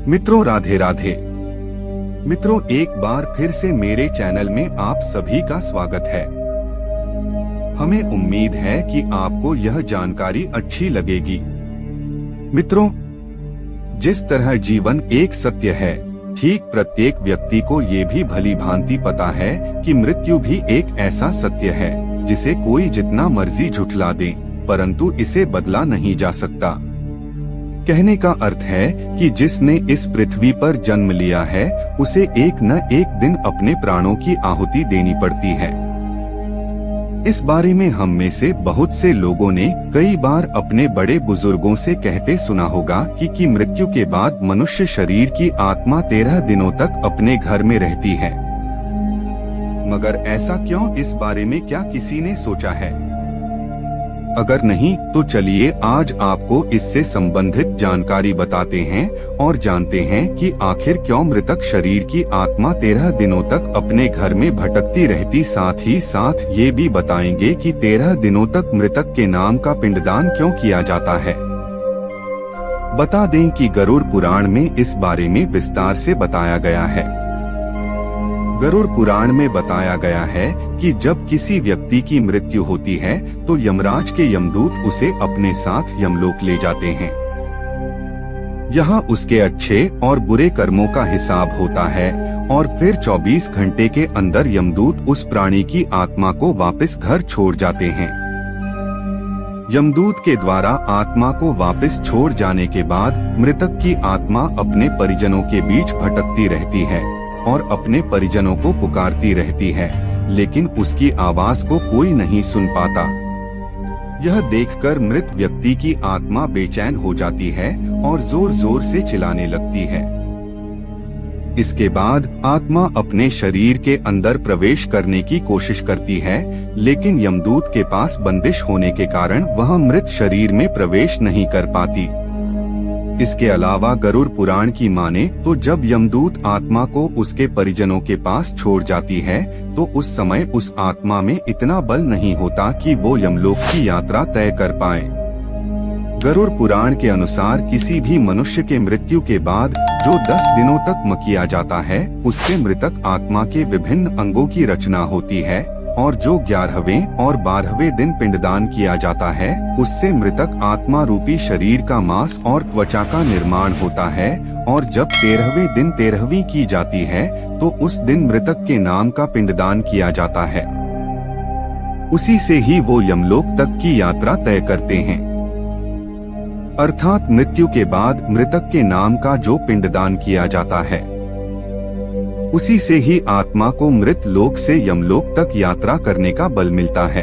मित्रों राधे राधे। मित्रों एक बार फिर से मेरे चैनल में आप सभी का स्वागत है। हमें उम्मीद है कि आपको यह जानकारी अच्छी लगेगी। मित्रों, जिस तरह जीवन एक सत्य है, ठीक प्रत्येक व्यक्ति को ये भी भली भांति पता है कि मृत्यु भी एक ऐसा सत्य है जिसे कोई जितना मर्जी झुठला दे, परंतु इसे बदला नहीं जा सकता। कहने का अर्थ है कि जिसने इस पृथ्वी पर जन्म लिया है उसे एक न एक दिन अपने प्राणों की आहुति देनी पड़ती है। इस बारे में हम में से बहुत से लोगों ने कई बार अपने बड़े बुजुर्गों से कहते सुना होगा कि मृत्यु के बाद मनुष्य शरीर की आत्मा 13 दिनों तक अपने घर में रहती है। मगर ऐसा क्यों, इस बारे में क्या किसी ने सोचा है? अगर नहीं तो चलिए आज आपको इससे संबंधित जानकारी बताते हैं और जानते हैं कि आखिर क्यों मृतक शरीर की आत्मा 13 दिनों तक अपने घर में भटकती रहती। साथ ही साथ ये भी बताएंगे कि 13 दिनों तक मृतक के नाम का पिंडदान क्यों किया जाता है। बता दें कि गरुड़ पुराण में इस बारे में विस्तार से बताया गया है। गरुड़ पुराण में बताया गया है कि जब किसी व्यक्ति की मृत्यु होती है तो यमराज के यमदूत उसे अपने साथ यमलोक ले जाते हैं। यहाँ उसके अच्छे और बुरे कर्मों का हिसाब होता है और फिर 24 घंटे के अंदर यमदूत उस प्राणी की आत्मा को वापस घर छोड़ जाते हैं। यमदूत के द्वारा आत्मा को वापस छोड़ जाने के बाद मृतक की आत्मा अपने परिजनों के बीच भटकती रहती है और अपने परिजनों को पुकारती रहती है, लेकिन उसकी आवाज को कोई नहीं सुन पाता। यह देखकर मृत व्यक्ति की आत्मा बेचैन हो जाती है और जोर जोर से चिल्लाने लगती है। इसके बाद आत्मा अपने शरीर के अंदर प्रवेश करने की कोशिश करती है, लेकिन यमदूत के पास बंदिश होने के कारण वह मृत शरीर में प्रवेश नहीं कर पाती। इसके अलावा गरुड़ पुराण की माने तो जब यमदूत आत्मा को उसके परिजनों के पास छोड़ जाती है तो उस समय उस आत्मा में इतना बल नहीं होता कि वो यमलोक की यात्रा तय कर पाए। गरुड़ पुराण के अनुसार किसी भी मनुष्य के मृत्यु के बाद जो 10 दिनों तक मकिया जाता है उससे मृतक आत्मा के विभिन्न अंगों की रचना होती है और जो 11वें और 12वें दिन पिंडदान किया जाता है उससे मृतक आत्मा रूपी शरीर का मांस और त्वचा का निर्माण होता है और जब 13वें दिन 13वीं की जाती है तो उस दिन मृतक के नाम का पिंडदान किया जाता है। उसी से ही वो यमलोक तक की यात्रा तय करते हैं। अर्थात मृत्यु के बाद मृतक के नाम का जो पिंडदान किया जाता है उसी से ही आत्मा को मृत लोक से यमलोक तक यात्रा करने का बल मिलता है।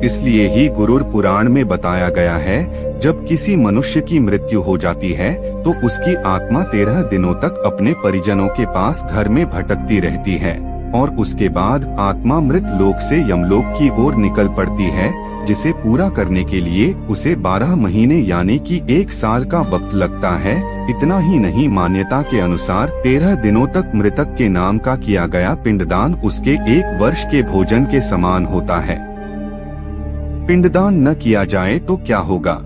इसलिए ही गरुड़ पुराण में बताया गया है जब किसी मनुष्य की मृत्यु हो जाती है तो उसकी आत्मा 13 दिनों तक अपने परिजनों के पास घर में भटकती रहती है और उसके बाद आत्मा मृत लोक से यमलोक की ओर निकल पड़ती है, जिसे पूरा करने के लिए उसे 12 महीने यानी कि 1 साल का वक्त लगता है। इतना ही नहीं, मान्यता के अनुसार 13 दिनों तक मृतक के नाम का किया गया पिंडदान उसके 1 वर्ष के भोजन के समान होता है। पिंडदान न किया जाए तो क्या होगा?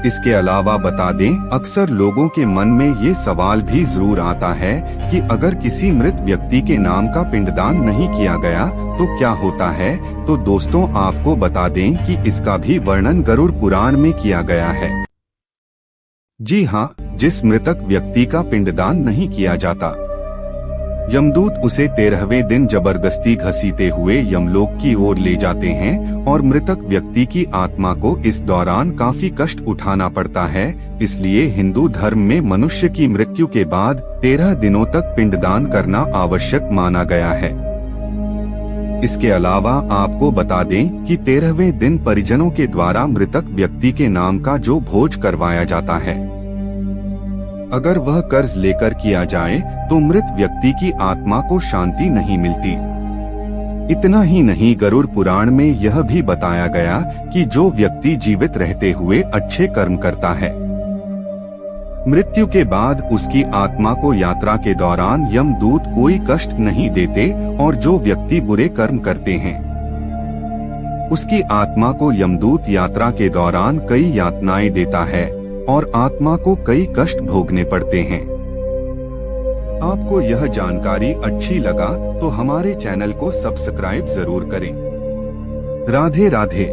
इसके अलावा बता दें, अक्सर लोगों के मन में ये सवाल भी जरूर आता है कि अगर किसी मृत व्यक्ति के नाम का पिंडदान नहीं किया गया तो क्या होता है। तो दोस्तों आपको बता दें कि इसका भी वर्णन गरुड़ पुराण में किया गया है। जी हाँ, जिस मृतक व्यक्ति का पिंडदान नहीं किया जाता यमदूत उसे 13वें दिन जबरदस्ती घसीटे हुए यमलोक की ओर ले जाते हैं और मृतक व्यक्ति की आत्मा को इस दौरान काफी कष्ट उठाना पड़ता है। इसलिए हिंदू धर्म में मनुष्य की मृत्यु के बाद 13 दिनों तक पिंडदान करना आवश्यक माना गया है। इसके अलावा आपको बता दें कि 13वें दिन परिजनों के द्वारा मृतक व्यक्ति के नाम का जो भोज करवाया जाता है, अगर वह कर्ज लेकर किया जाए तो मृत व्यक्ति की आत्मा को शांति नहीं मिलती। इतना ही नहीं, गरुड़ पुराण में यह भी बताया गया कि जो व्यक्ति जीवित रहते हुए अच्छे कर्म करता है, मृत्यु के बाद उसकी आत्मा को यात्रा के दौरान यमदूत कोई कष्ट नहीं देते और जो व्यक्ति बुरे कर्म करते हैं उसकी आत्मा को यमदूत यात्रा के दौरान कई यातनाएं देता है। और आत्मा को कई कष्ट भोगने पड़ते हैं। आपको यह जानकारी अच्छी लगा तो हमारे चैनल को सब्सक्राइब जरूर करें। राधे राधे।